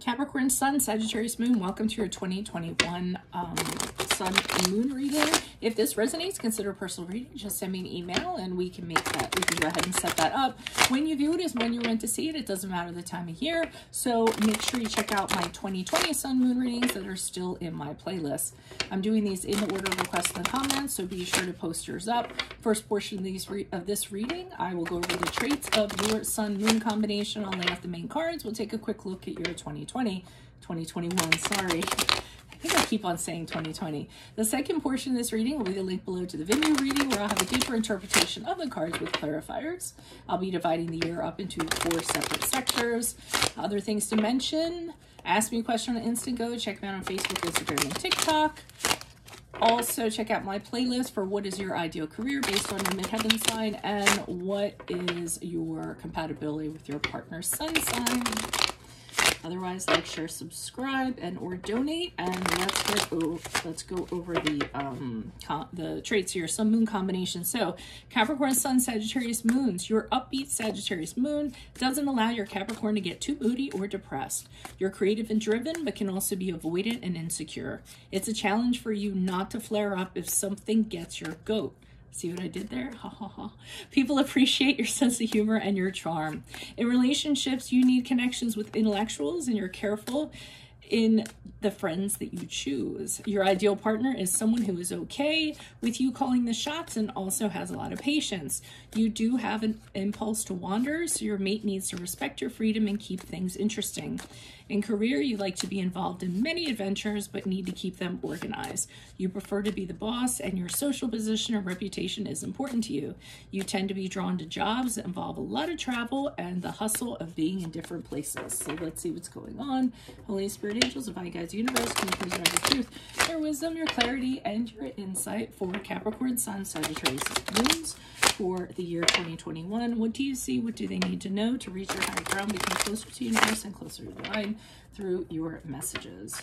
Capricorn Sun, Sagittarius Moon, welcome to your 2021 Sun and Moon reading. If this resonates, consider a personal reading. Just send me an email and we can make that. We can go ahead and set that up. When you view it is when you're meant to see it. It doesn't matter the time of year. So make sure you check out my 2020 Sun Moon readings that are still in my playlist. I'm doing these in the order of requests in the comments, so be sure to post yours up. First portion of this reading, I will go over the traits of your Sun Moon combination. I'll lay out the main cards. We'll take a quick look at your 2021, sorry. I think I keep on saying 2020. The second portion of this reading will be the link below to the VIMEO reading, where I'll have a deeper interpretation of the cards with clarifiers. I'll be dividing the year up into 4 separate sectors. Other things to mention, ask me a question on Instant Go. Check me out on Facebook, Instagram, and TikTok. Also, check out my playlist for what is your ideal career based on your midheaven sign and what is your compatibility with your partner's sun sign. Otherwise, like, share, subscribe, and or donate. And let's go over the traits of your Sun Moon combination. So, Capricorn Sun, Sagittarius Moons. Your upbeat Sagittarius Moon doesn't allow your Capricorn to get too moody or depressed. You're creative and driven, but can also be avoidant and insecure. It's a challenge for you not to flare up if something gets your goat. See what I did there? Ha ha ha. People appreciate your sense of humor and your charm. In relationships, you need connections with intellectuals, and you're careful in the friends that you choose. Your ideal partner is someone who is okay with you calling the shots and also has a lot of patience. You do have an impulse to wander, so your mate needs to respect your freedom and keep things interesting. In career, you like to be involved in many adventures, but need to keep them organized. You prefer to be the boss, and your social position and reputation is important to you. You tend to be drawn to jobs that involve a lot of travel and the hustle of being in different places. So let's see what's going on. Holy Spirit, angels, divine guides, universe, can you please provide your truth, your wisdom, your clarity, and your insight for Capricorn Sun, Sagittarius Moons for the year 2021. What do you see? What do they need to know to reach your higher ground, become closer to universe and closer to divine through your messages?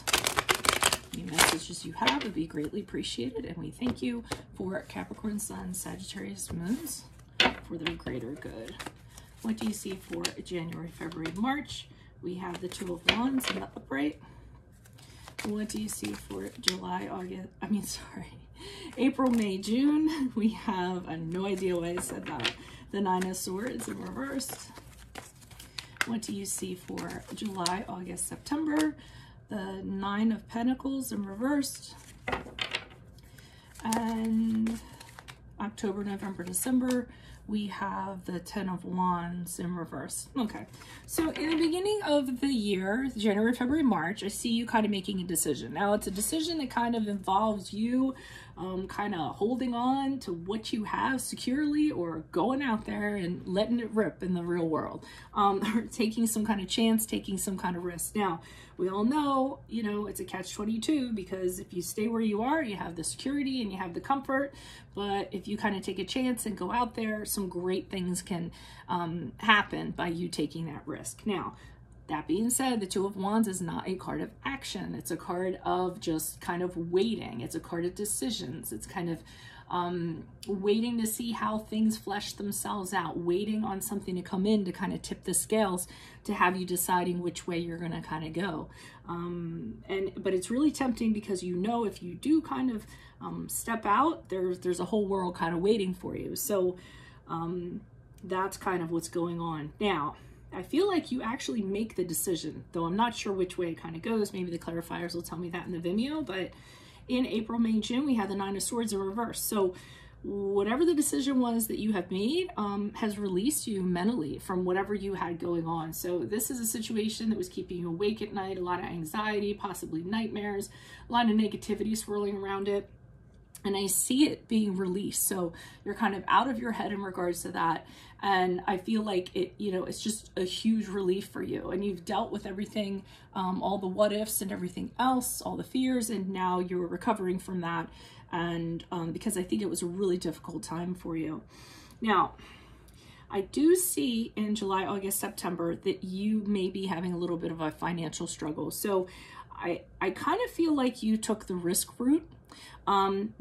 Any messages you have would be greatly appreciated, and we thank you for Capricorn Sun, Sagittarius Moons for their greater good. What do you see for January, February, March? We have the Two of Wands in the upright. What do you see for July, August, April, May, June? We have, I have no idea why I said that, the Nine of Swords in reverse. What do you see for July, August, September? The Nine of Pentacles in reverse. And October, November, December, we have the Ten of Wands in reverse. Okay, so in the beginning of the year, January, February, March, I see you kind of making a decision. Now, it's a decision that kind of involves you kind of holding on to what you have securely, or going out there and letting it rip in the real world, or taking some kind of chance, taking some kind of risk. Now, we all know, you know, it's a catch-22, because if you stay where you are, you have the security and you have the comfort. But if you kind of take a chance and go out there, some great things can happen by you taking that risk. Now, that being said, the Two of Wands is not a card of action. It's a card of just kind of waiting. It's a card of decisions. It's kind of waiting to see how things flesh themselves out, waiting on something to come in to kind of tip the scales, to have you deciding which way you're going to kind of go. But it's really tempting, because you know if you do kind of step out, there's a whole world kind of waiting for you. So that's kind of what's going on. Now, I feel like you actually make the decision, though I'm not sure which way it kind of goes. Maybe the clarifiers will tell me that in the Vimeo. But in April, May, June, we had the Nine of Swords in reverse. So whatever the decision was that you have made has released you mentally from whatever you had going on. So this is a situation that was keeping you awake at night, a lot of anxiety, possibly nightmares, a lot of negativity swirling around it. And I see it being released. So you're kind of out of your head in regards to that. And I feel like it, you know, it's just a huge relief for you. And you've dealt with everything, all the what ifs and everything else, all the fears, and now you're recovering from that. And because I think it was a really difficult time for you. Now, I do see in July, August, September that you may be having a little bit of a financial struggle. So I kind of feel like you took the risk route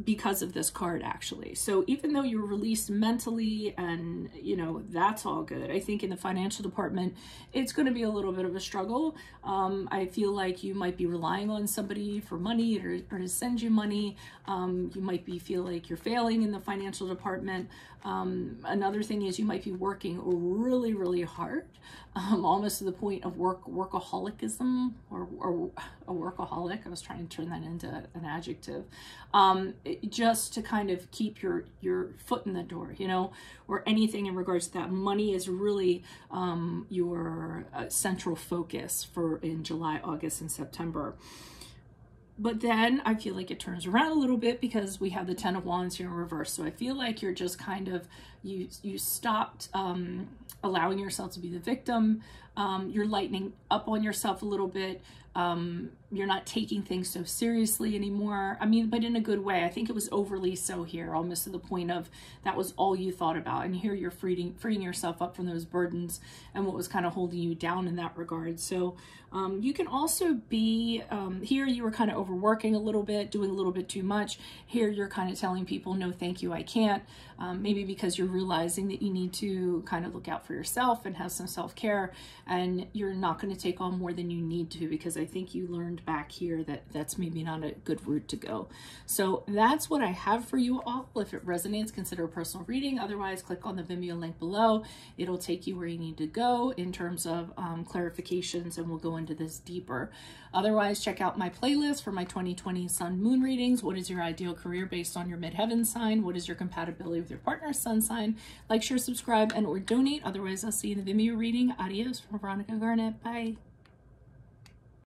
because of this card, actually. So even though you're released mentally and, you know, that's all good, I think in the financial department, it's going to be a little bit of a struggle. I feel like you might be relying on somebody for money or to send you money. You might feel like you're failing in the financial department. Another thing is you might be working really, really hard, almost to the point of workaholicism or a workaholic. I was trying to turn that into an adjective, just to kind of keep your foot in the door, you know, or anything in regards to that. Money is really your central focus for in July, August, and September. But then I feel like it turns around a little bit because we have the Ten of Wands here in reverse. So I feel like you're just kind of, you stopped allowing yourself to be the victim. You're lightening up on yourself a little bit. You're not taking things so seriously anymore. I mean, but in a good way. I think it was overly so here, almost to the point of that was all you thought about. And here you're freeing yourself up from those burdens and what was kind of holding you down in that regard. So you can also be, here you were kind of overworking a little bit, doing a little bit too much. Here you're kind of telling people, no, thank you, I can't. Maybe because you're realizing that you need to kind of look out for yourself and have some self-care, and you're not going to take on more than you need to, because I think you learned back here that that's maybe not a good route to go. So that's what I have for you all. If it resonates, consider a personal reading. Otherwise, click on the Vimeo link below. It'll take you where you need to go in terms of clarifications, and we'll go into this deeper. Otherwise, check out my playlist for my 2020 Sun Moon readings. What is your ideal career based on your midheaven sign? What is your compatibility with your partner's sun sign? Like, share, subscribe, and or donate. Otherwise, I'll see you in the Vimeo reading. Adios from Veronica Garnett. Bye.